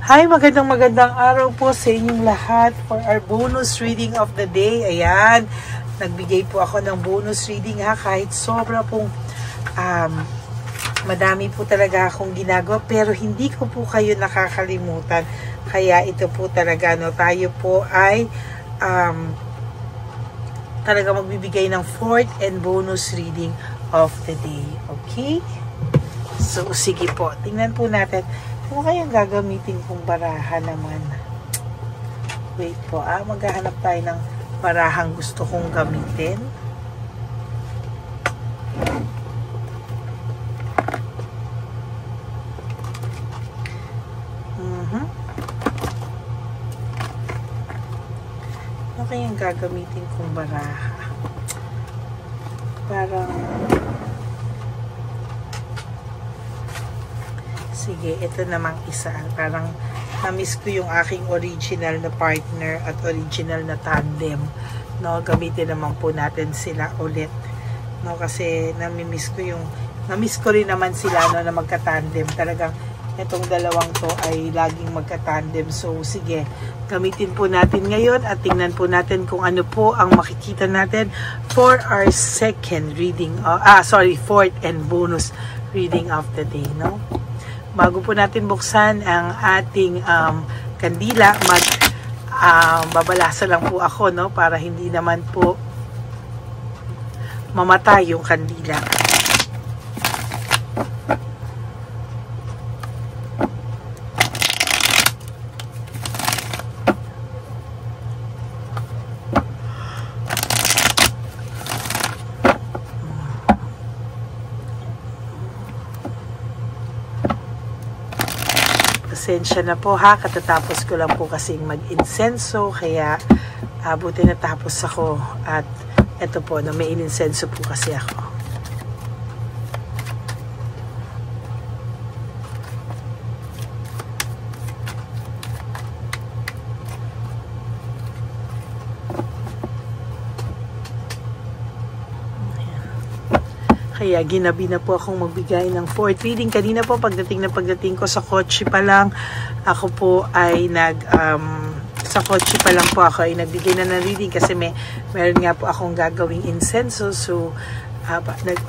Hi, magandang araw po sa inyong lahat for our bonus reading of the day. Ayan, nagbigay po ako ng bonus reading ha, kahit sobra pong madami po talaga akong ginagawa, pero hindi ko po kayo nakakalimutan. Kaya ito po talaga, no, tayo po ay talaga magbibigay ng fourth and bonus reading of the day. Okay? So, sige po, tingnan po natin. Ano kayang gagamitin kong baraha naman? Wait po, maghahanap tayo ng barahang gusto kong gamitin. Ano kayang gagamitin kong baraha? Parang... Sige, ito namang isa. Parang na-miss ko yung aking original na partner at original na tandem. No, gamitin naman po natin sila ulit. No, kasi na-miss ko rin naman sila, no, na magka-tandem. Talagang itong dalawang to ay laging magka-tandem. So, sige, gamitin po natin ngayon at tingnan po natin kung ano po ang makikita natin for our second reading. Fourth and bonus reading of the day, no? Bago po natin buksan ang ating kandila, babalasa lang po ako, no, para hindi naman po mamatay yung kandila. Pasensya na po ha, katatapos ko lang po kasing mag-insenso, kaya buti natapos ako at eto po, no, may ininsenso po kasi ako. Kaya ginabi na po akong magbigay ng fourth reading. Kanina po pagdating ko sa kotse pa lang, ako po ay sa kotse pa lang po ako ay nagbigay na ng reading kasi meron nga po akong gagawing insenso. So,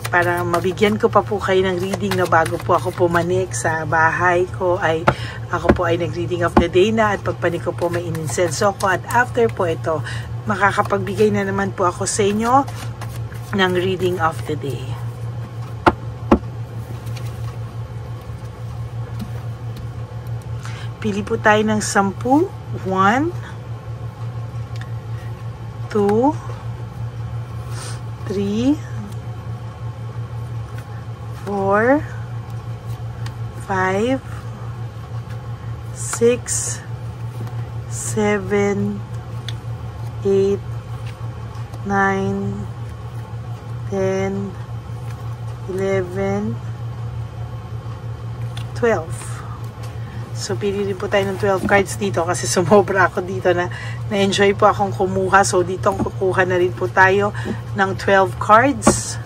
para mabigyan ko pa po kayo ng reading na bago po ako pumanik sa bahay ko, ay ako po ay nag-reading of the day na at pagpanik ko po may ininsenso ko. At after po ito, makakapagbigay na naman po ako sa inyo ng reading of the day. Pili po tayo ng 10. 1, 2, 3, 4, 5, 6, 7, 8, 9, 10, 11, 12. So, pili rin po tayo ng 12 cards dito kasi sumobra ako dito na-enjoy po akong kumuha. So, dito kukuha na rin po tayo ng 12 cards.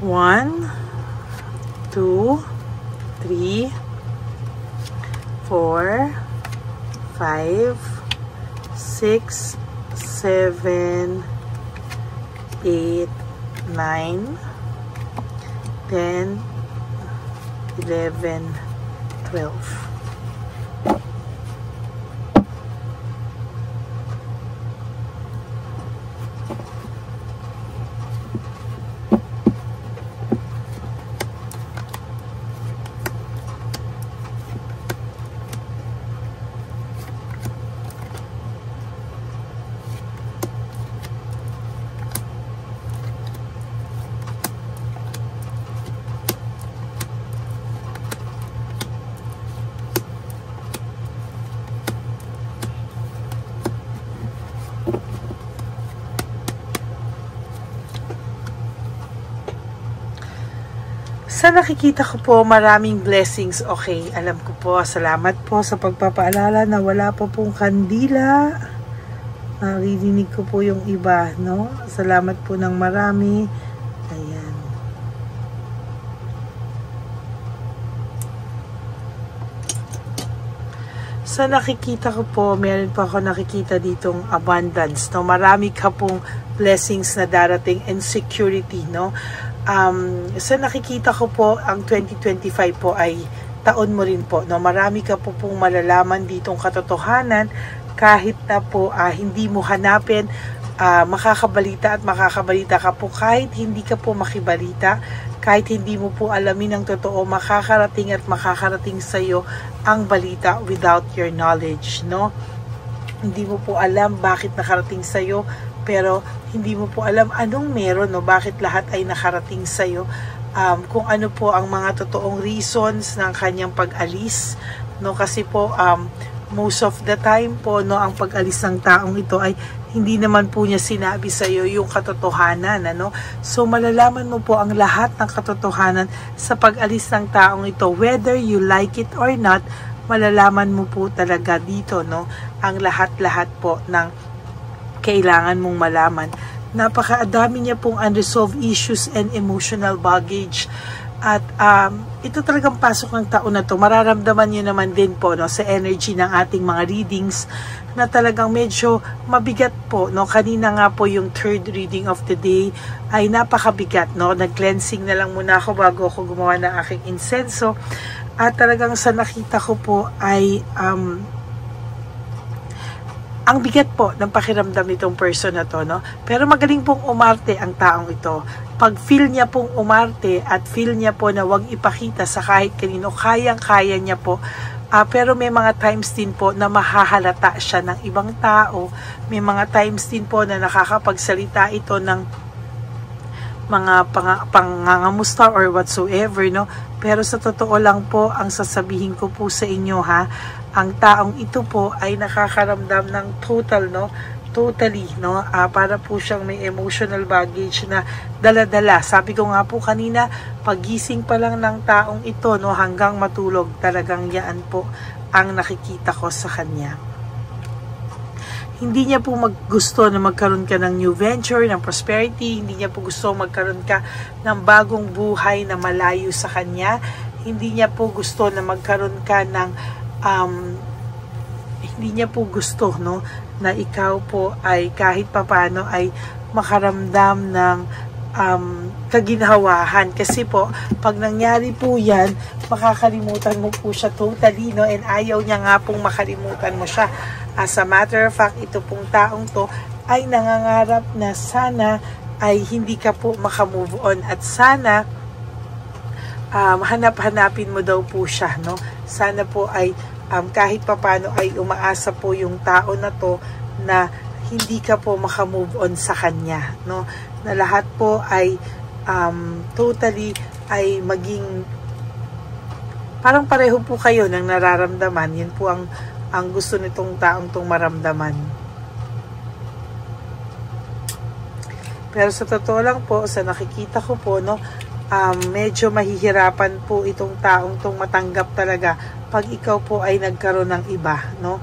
One, 2, 3, 4, 5, 6, 7, 8, 9, 10, 11, 12. Sa nakikita ko po, maraming blessings. Okay, alam ko po. Salamat po sa pagpapaalala na wala pa pong kandila. Naririnig ko po yung iba, no? Salamat po ng marami. Ayan. Sa nakikita ko po, meron pa ako nakikita ditong abundance, no? Marami ka pong blessings na darating and security, no? Sa nakikita ko po, ang 2025 po ay taon mo rin po, no? Marami ka po pong malalaman ditong katotohanan kahit na po hindi mo hanapin, makakabalita at makakabalita ka po kahit hindi ka po makibalita, kahit hindi mo po alamin ang totoo, makakarating at makakarating sa iyo ang balita without your knowledge, no? Hindi mo po alam bakit nakarating sa iyo, pero hindi mo po alam anong meron, no? Bakit lahat ay nakarating sa iyo, kung ano po ang mga totoong reasons ng kanyang pag-alis, no? Kasi po most of the time po, no, ang pag-alis ng taong ito ay hindi naman po niya sinabi sa iyo yung katotohanan, ano? So malalaman mo po ang lahat ng katotohanan sa pag-alis ng taong ito, whether you like it or not. Malalaman mo po talaga dito, no, ang lahat-lahat po ng kailangan mong malaman. Napakadami niya pong unresolved issues and emotional baggage. At ito talagang pasok ng taon na to. Mararamdaman niyo naman din po, no, sa energy ng ating mga readings na talagang medyo mabigat po, no. Kanina nga po yung third reading of the day ay napakabigat, no. Nag-cleansing na lang muna ako bago ako gumawa ng aking insenso. At talagang sa nakita ko po ay ang bigat po ng pakiramdam nitong person na to, no? Pero magaling pong umarte ang taong ito. Pag feel niya pong umarte at feel niya po na wag ipakita sa kahit kanino, kayang-kaya niya po. Pero may mga times din po na mahahalata siya ng ibang tao. May mga times din po na nakakapagsalita ito ng mga pangangamusta or whatsoever, no? Pero sa totoo lang po, ang sasabihin ko po sa inyo, ha, ang taong ito po ay nakakaramdam ng totally, no? Para po siyang may emotional baggage na dala-dala. Sabi ko nga po kanina, pagising pa lang ng taong ito, no, hanggang matulog, talagang yan po ang nakikita ko sa kanya. Hindi niya po gusto na magkaroon ka ng new venture, ng prosperity. Hindi niya po gusto magkaroon ka ng bagong buhay na malayo sa kanya. Hindi niya po gusto na magkaroon ka ng hindi niya po gusto, no, na ikaw po ay kahit papano ay makaramdam ng kaginhawahan. Kasi po, pag nangyari po yan, makakalimutan mo po siya totally, no, and ayaw niya nga pong makalimutan mo siya. As a matter of fact, ito pong taong to ay nangangarap na sana ay hindi ka po makamove on at sana hanap-hanapin mo daw po siya, no? Sana po ay kahit papano ay umaasa po yung tao na to na hindi ka po makamove on sa kanya, no? Na lahat po ay totally ay maging parang pareho po kayo ng nararamdaman. Yun po ang gusto nitong taong tong maramdaman. Pero sa totoo lang po, sa nakikita ko po, no, medyo mahihirapan po itong taong tong matanggap talaga pag ikaw po ay nagkaroon ng iba, no?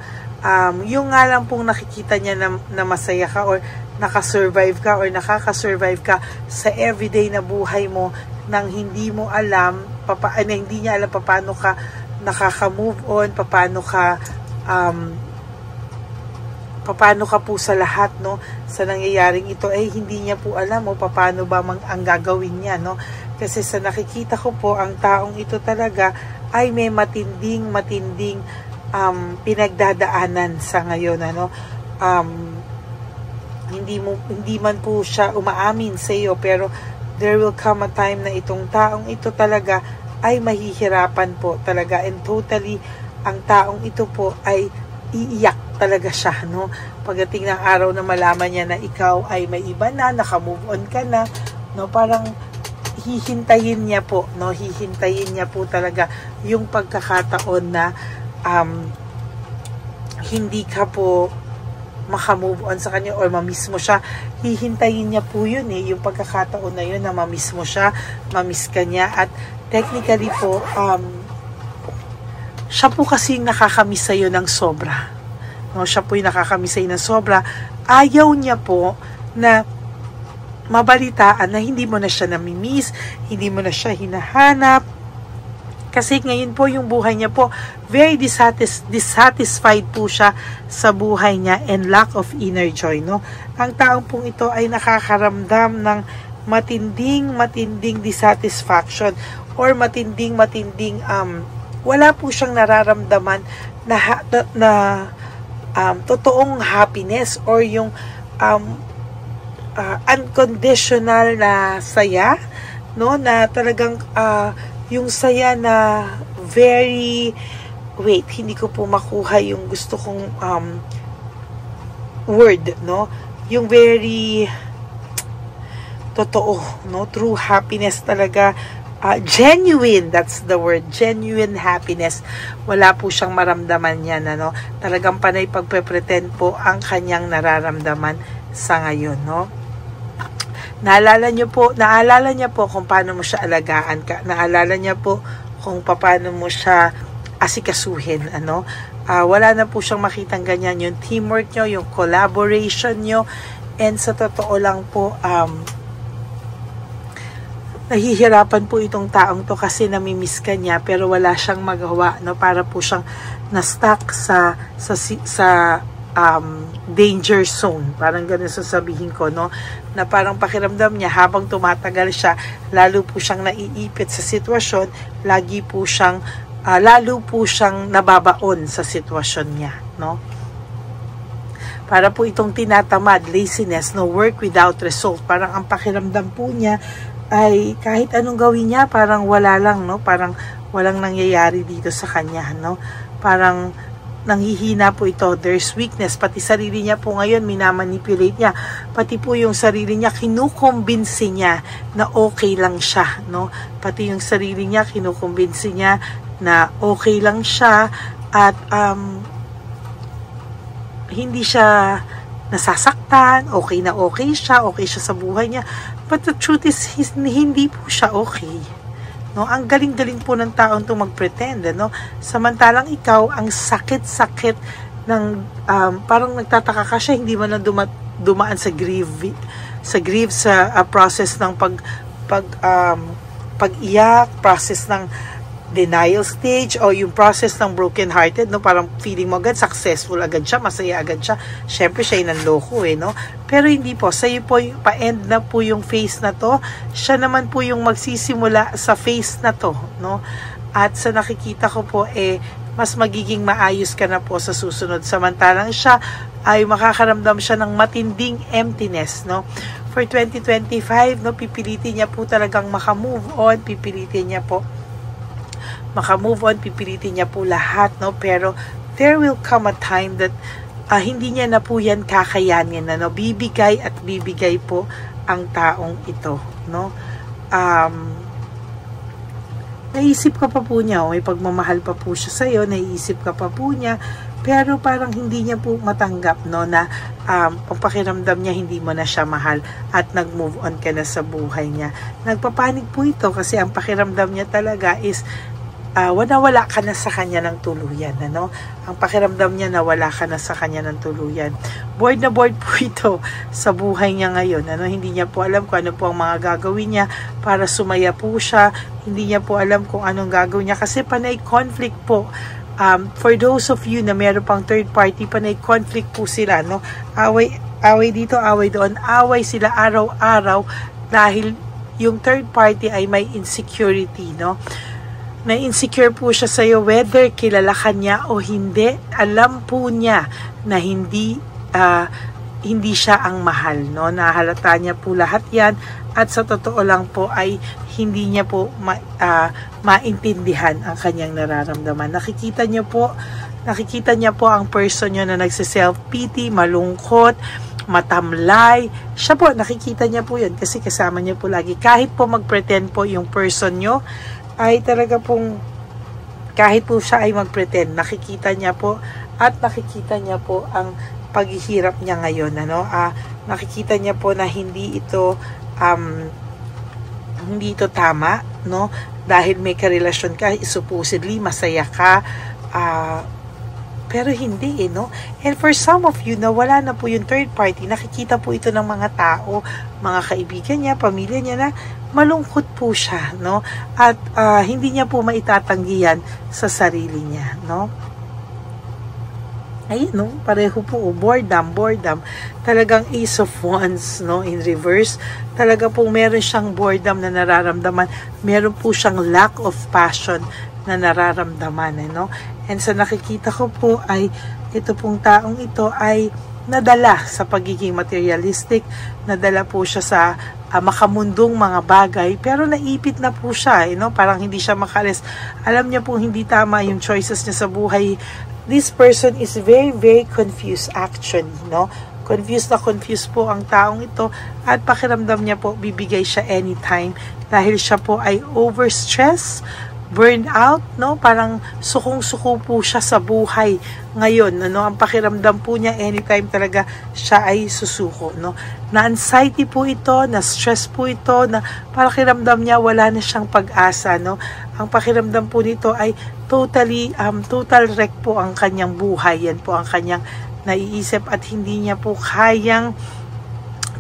Yung nga lang pong nakikita niya na masaya ka or nakasurvive ka or nakakasurvive ka sa everyday na buhay mo nang hindi mo alam, hindi niya alam paano ka nakaka-move on, paano ka po sa lahat, no, sa nangyayaring ito ay hindi niya po alam o paano ba ang gagawin niya, no? Kasi sa nakikita ko po, ang taong ito talaga ay may matinding pinagdadaanan sa ngayon, ano? Hindi man po siya umaamin sa iyo, pero there will come a time na itong taong ito talaga ay mahihirapan po talaga, and totally ang taong ito po ay iiyak talaga siya, no? Pagdating ng araw na malaman niya na ikaw ay may iba na, naka-move on ka na, no? Parang hihintayin niya po, no? Hihintayin niya po talaga yung pagkakataon na hindi ka po makamove on sa kanya or mamiss mo siya, hihintayin niya po yun yung pagkakataon na yun na mamiss mo siya, mamiss ka niya. At technically po, siya po kasi nakakamiss sa'yo ng sobra. No, siya po yung nakakamiss sa'yo ng sobra. Ayaw niya po na mabalitaan na hindi mo na siya namimiss, hindi mo na siya hinahanap. Kasi ngayon po yung buhay niya po, very dissatisfied po siya sa buhay niya and lack of inner joy. No? Ang taong pong ito ay nakakaramdam ng matinding dissatisfaction or matinding wala po siyang nararamdaman na totoong happiness or yung unconditional na saya, no, na talagang yung saya na very hindi ko po makuha yung gusto kong word, no, yung very totoo, no, true happiness talaga. Genuine, that's the word, genuine happiness. Wala po siyang maramdaman yan, ano? Talagang panay pagpe-pretend po ang kanyang nararamdaman sa ngayon, no? Naalala niya po kung paano mo siya alagaan ka. Naalala niya po kung paano mo siya asikasuhin, ano? Wala na po siyang makitang ganyan yung teamwork nyo, yung collaboration nyo. And sa totoo lang po, nahihirapan po itong taong to kasi namimiss ka niya pero wala siyang magawa, no? Para po siyang na-stuck sa danger zone, parang ganun sasabihin ko, no, na parang pakiramdam niya habang tumatagal siya, lalo po siyang naiipit sa sitwasyon, lalo po siyang nababaon sa sitwasyon niya, no. Para po itong tinatamad, laziness, no, work without result, parang ang pakiramdam po niya ay kahit anong gawin niya, parang wala lang, no, parang walang nangyayari dito sa kanya, no, parang nanghihina po ito. There's weakness. Pati sarili niya po ngayon, minamanipulate niya. Pati po yung sarili niya, kinukumbinsi niya na okay lang siya, no? Pati yung sarili niya, kinukumbinsi niya na okay lang siya at hindi siya nasasaktan, okay siya sa buhay niya. But the truth is, hindi po siya okay. No, ang galing-galing po ng taong to magpretend, no? Samantalang ikaw, ang sakit-sakit ng parang nagtataka ka siya, hindi man na dumaan sa process ng pag-iyak, process ng denial stage o yung process ng broken hearted, no, parang feeling mo agad successful agad siya, masaya agad siya, syempre siya yung nanloko no, pero hindi po, sa'yo po pa-end na po yung phase na to, siya naman po yung magsisimula sa phase na to, no, at sa nakikita ko po mas magiging maayos ka na po sa susunod, samantalang siya ay makakaramdam siya ng matinding emptiness, no. For 2025, no, pipilitin niya po talagang makamove on, pipilitin niya po lahat, no, pero there will come a time that hindi niya na po yan kakayanin, no, bibigay po ang taong ito, no. Naisip ka pa po niya, may pagmamahal pa po siya sa'yo, naiisip ka pa po niya, pero parang hindi niya po matanggap, no, na pampakiramdam niya hindi mo na siya mahal at nag-move on ka na sa buhay niya. Nagpapanik po ito kasi ang pakiramdam niya talaga is wala ka na sa kanya ng tuluyan, ano? Ang pakiramdam niya na wala ka na sa kanya ng tuluyan. Bored na bored po ito sa buhay niya ngayon, ano? Hindi niya po alam kung ano po ang mga gagawin niya para sumaya po siya. Hindi niya po alam kung anong gagawin niya kasi panay conflict po. For those of you na meron pang third party, panay conflict po sila, no? Away dito, away doon, away sila araw-araw dahil yung third party ay may insecurity, no? Na-insecure po siya sa'yo whether kilala ka niya o hindi. Alam po niya na hindi siya ang mahal, no? Nahalata niya po lahat yan at sa totoo lang po ay hindi niya po maintindihan ang kanyang nararamdaman. Nakikita niya po ang person niyo na nagse-self-pity, malungkot, matamlay. Siya po, nakikita niya po yun kasi kasama niya po lagi. Kahit po mag-pretend po yung person niyo, ay talaga pong kahit po siya ay mag-pretend, nakikita niya po ang paghihirap niya ngayon, ano. Nakikita niya po na hindi ito tama, no, dahil may karelasyon ka, supposedly masaya ka, pero hindi, no. And for some of you na wala na po yung third party, nakikita po ito ng mga tao, mga kaibigan niya, pamilya niya, na malungkot po siya, no, at hindi niya po maitatanggi yan sa sarili niya, no. Ayun, no, pareho po, boredom, talagang Ace of Wands, no, in reverse. Talaga pong meron siyang boredom na nararamdaman, meron po siyang lack of passion na nararamdaman, no. And sa nakikita ko po ay ito pong taong ito ay nadala sa pagiging materialistic, nadala po siya sa makamundong mga bagay, pero naipit na po siya, no, parang hindi siya makalis. Alam niya pong hindi tama yung choices niya sa buhay. This person is very, very confused actually, no? Confused po ang taong ito, at pakiramdam niya po bibigay siya anytime dahil siya po ay overstress, burnout, no? Parang sukong-suko po siya sa buhay ngayon, ano? Ang pakiramdam po niya anytime talaga siya ay susuko, no? Na-anxiety po ito, na-stress po ito, na pakiramdam niya wala na siyang pag-asa, no? Ang pakiramdam po nito ay total wreck po ang kanyang buhay. Yan po ang kanyang naiisip, at hindi niya po kayang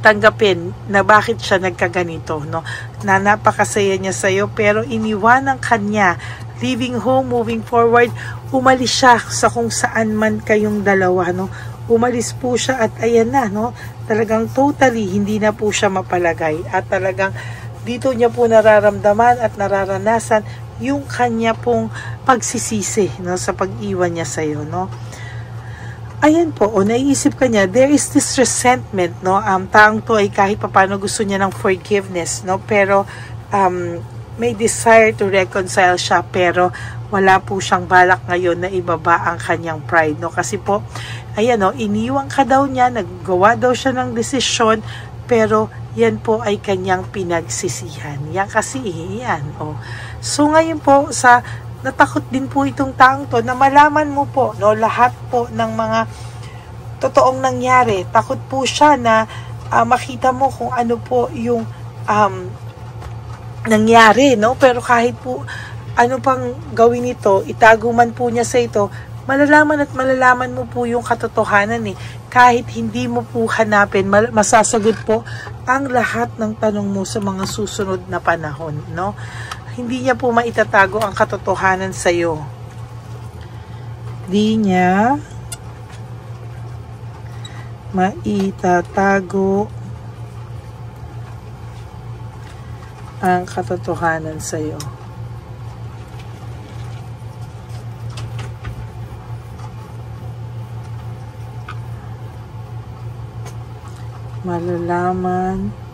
tanggapin na bakit siya nagkaganito, no? Na napakasaya niya sa'yo, pero iniwanan kanya, leaving home, moving forward, umalis siya sa kung saan man kayong dalawa, no? Umalis po siya, at ayan na, no? Talagang totally hindi na po siya mapalagay, at talagang dito niya po nararamdaman at nararanasan yung kanya pong pagsisisi, no, sa pag-iwan niya sa'yo, no. Ayan po, naiisip ka niya, there is this resentment, no. Taong to ay kahit paano gusto niya ng forgiveness, no, pero may desire to reconcile siya, pero wala po siyang balak ngayon na ibaba ang kanyang pride, no. Kasi po, ayan, no, iniwan ka daw niya, naggawa daw siya ng desisyon, pero yan po ay kanyang pinagsisihan. Yan kasi, yan, oh. So ngayon po, natakot din po itong taong to na malaman mo po, no, lahat po ng mga totoong nangyari. Takot po siya na makita mo kung ano po yung nangyari, no. Pero kahit po ano pang gawin ito, itago man po niya sa ito, malalaman mo po yung katotohanan, eh. Kahit hindi mo po hanapin, masasagot po ang lahat ng tanong mo sa mga susunod na panahon, no. Hindi niya po maitatago ang katotohanan sa iyo. Hindi niya maitatago ang katotohanan sa iyo. Malalaman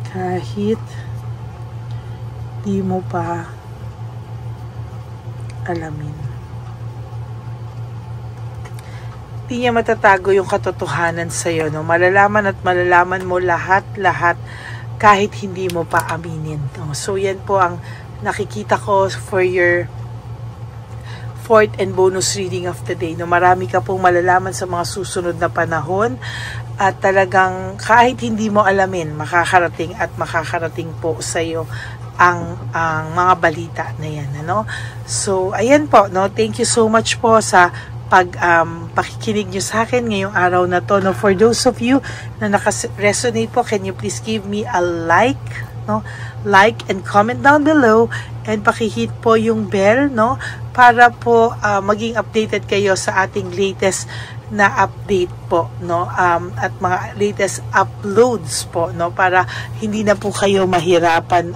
kahit di mo pa alamin. Di niya matatago yung katotohanan sa iyo, no? Malalaman at malalaman mo lahat kahit hindi mo pa aminin, no? So yan po ang nakikita ko for your fourth and bonus reading of the day, no? Marami ka pong malalaman sa mga susunod na panahon, at talagang kahit hindi mo alamin, makakarating po sa iyo ang mga balita na yan, ano? So ayan po, no? Thank you so much po sa pakikinig nyo sa akin ngayong araw na to, no? For those of you na naka-resonate po, can you please give me a like, no? Like and comment down below, and pakihit po yung bell, no? Para po maging updated kayo sa ating latest na update po, no? At mga latest uploads po, no? Para hindi na po kayo mahirapan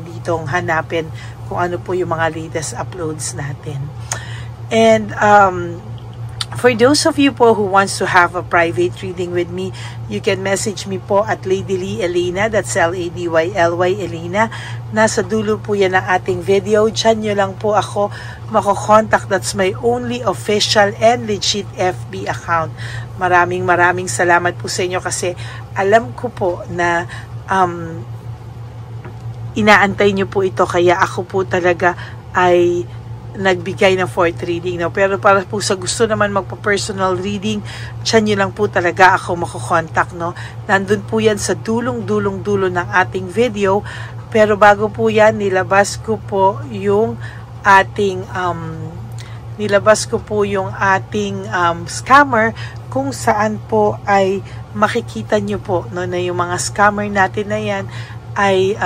ditong hanapin kung ano po yung mga latest uploads natin. And For those of you po who wants to have a private reading with me, you can message me po at Lady Lee Elena, that's L-A-D-Y-L-Y Elena. Nasa dulo po yan ng ating video. Diyan nyo lang po ako makokontak. That's my only official and legit FB account. Maraming salamat po sa inyo kasi alam ko po na inaantay nyo po ito, kaya ako po talaga ay nagbigay ng fourth reading, no? Pero para po sa gusto naman magpa-personal reading, tiyan nyo lang po talaga ako makokontak, no? Nandun po yan sa dulo ng ating video. Pero bago po yan, nilabas ko po yung ating scammer, kung saan po ay makikita nyo po, no, na yung mga scammer natin na yan ay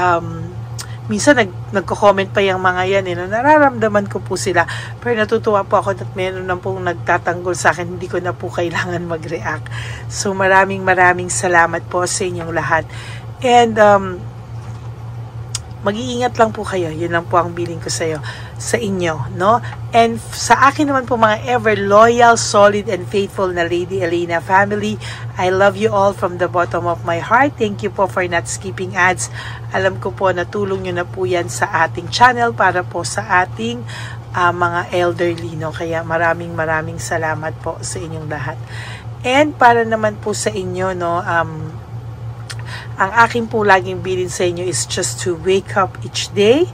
minsan nagko-comment pa yung mga yan, no? Nararamdaman ko po sila. Pero natutuwa po ako at meron na pong nagtatanggol sa akin, hindi ko na po kailangan mag-react. So maraming salamat po sa inyong lahat. And mag-iingat lang po kayo. Yun lang po ang bilin ko sa inyo, no? And sa akin naman po mga ever loyal, solid, and faithful na Lady Elena family, I love you all from the bottom of my heart. Thank you po for not skipping ads. Alam ko po natulong nyo na po yan sa ating channel para po sa ating mga elderly, no? Kaya maraming salamat po sa inyong lahat. And para naman po sa inyo, no, ang akin po laging bilin sa inyo is just to wake up each day,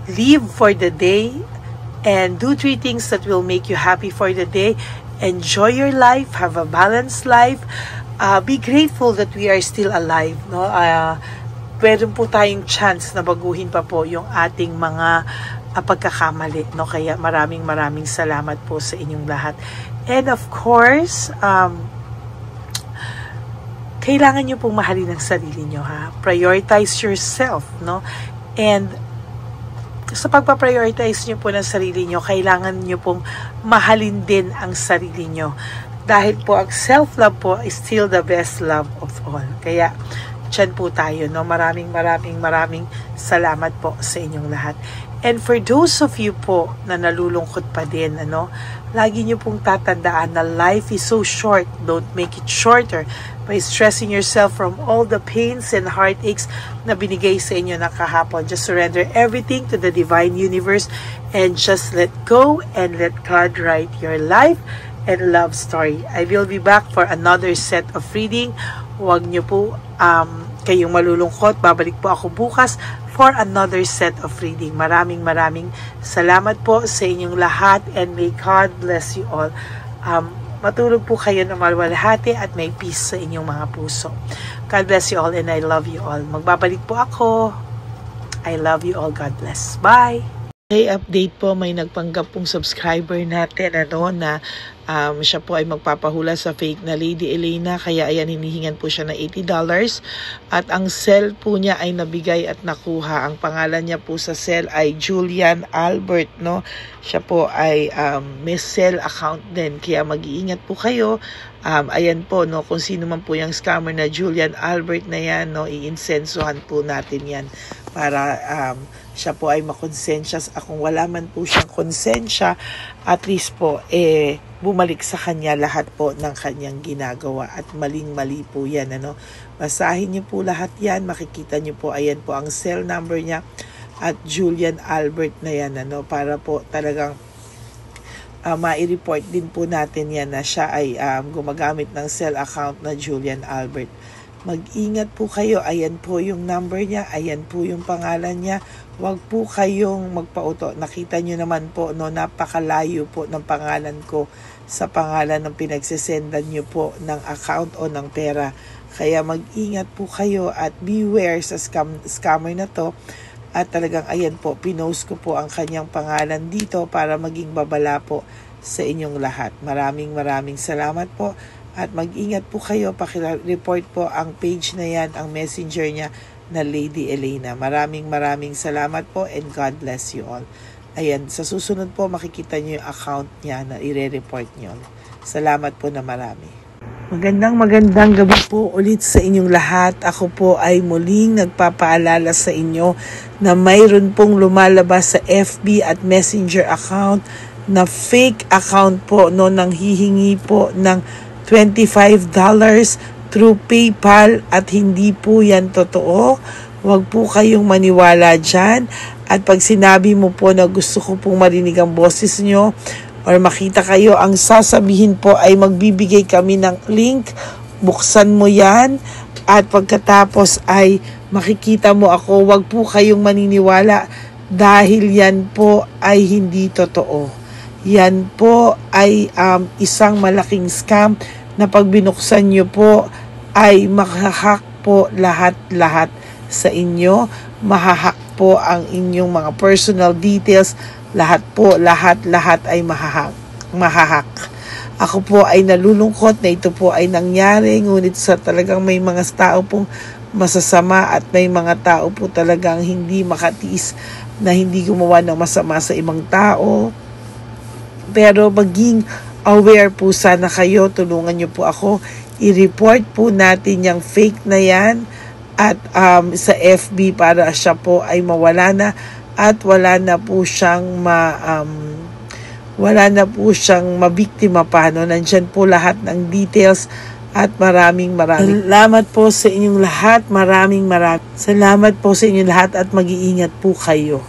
live for the day, and do 3 things that will make you happy for the day. Enjoy your life, have a balanced life, be grateful that we are still alive, no? Meron po tayong chance na baguhin pa po yung ating mga pagkakamali, no? Kaya maraming salamat po sa inyong lahat. And of course, kailangan nyo pong mahalin ang sarili nyo, ha? Prioritize yourself, no? And sa pagpa-prioritize nyo po ng sarili nyo, kailangan nyo pong mahalin din ang sarili nyo. Dahil po ang self-love po is still the best love of all. Kaya, dyan po tayo, no? Maraming salamat po sa inyong lahat. And for those of you po na nalulungkot pa din, ano, lagi nyo pong tatandaan na life is so short. Don't make it shorter by stressing yourself from all the pains and heartaches na binigay sa inyo na kahapon. Just surrender everything to the divine universe and just let go and let God write your life and love story. I will be back for another set of reading. Huwag nyo po kayong malulungkot. Babalik po ako bukas for another set of reading. Maraming salamat po sa inyong lahat and may God bless you all. Matulog po kayo na malwalhati at may peace sa inyong mga puso. God bless you all and I love you all. Magbabalik po ako. I love you all. God bless. Bye! Hey, update po, may nagpanggap pong subscriber natin na siya po ay magpapahula sa fake na Lady Elena, kaya ayan, hinihingan po siya ng $80 at ang cell po niya ay nabigay at nakuha. Ang pangalan niya po sa cell ay Julian Albert, no? Siya po ay may cell account din, kaya mag-iingat po kayo. Ayan po, no, kung sino man po yung scammer na Julian Albert na yan, no, iinsensuhan po natin yan para siya po ay makonsensya. Kung wala man po siyang konsensya, at least po bumalik sa kanya lahat po ng kanyang ginagawa at maling-mali po yan, ano. Basahin niyo po lahat yan, makikita niyo po, ayan po ang cell number niya at Julian Albert na yan, ano, para po talagang mai-report din po natin yan na siya ay gumagamit ng cell account na Julian Albert. Mag-ingat po kayo. Ayan po yung number niya. Ayan po yung pangalan niya. Huwag po kayong magpauto. Nakita nyo naman po, no, napakalayo po ng pangalan ko sa pangalan ng pinagsesendan nyo po ng account o ng pera. Kaya mag-ingat po kayo at beware sa scammer na to. At talagang ayan po, pinost ko po ang kanyang pangalan dito para maging babala po sa inyong lahat. Maraming salamat po. At mag-ingat po kayo, paki-report po ang page na yan, ang messenger niya na Lady Elena. Maraming salamat po and God bless you all. Ayan, sa susunod po makikita niyo yung account niya na i-report niyo. Salamat po na marami. Magandang gabi po ulit sa inyong lahat. Ako po ay muling nagpapaalala sa inyo na mayroon pong lumalabas sa FB at Messenger account na fake account po, no, nang hihingi po ng $25 through PayPal at hindi po yan totoo. Huwag po kayong maniwala dyan. At pag sinabi mo po na gusto ko pong marinig ang boses nyo or makita kayo, ang sasabihin po ay magbibigay kami ng link. Buksan mo yan at pagkatapos ay makikita mo ako. Huwag po kayong maniniwala dahil yan po ay hindi totoo. Yan po ay isang malaking scam na pag binuksan nyo po ay makahack po lahat-lahat sa inyo. Mahahack po ang inyong mga personal details. Lahat ay mahahack. Ako po ay nalulungkot na ito po ay nangyari, ngunit sa talagang may mga tao pong masasama at may mga tao po talagang hindi makatiis na hindi gumawa ng masama sa ibang tao. Pero maging aware po sana kayo, tulungan niyo po ako, i-report po natin yung fake na yan at sa FB para siya po ay mawala na at wala na po siyang mabiktima pa, no? Nandyan po lahat ng details at maraming salamat po sa inyong lahat. Maraming salamat po sa inyong lahat at mag-iingat po kayo.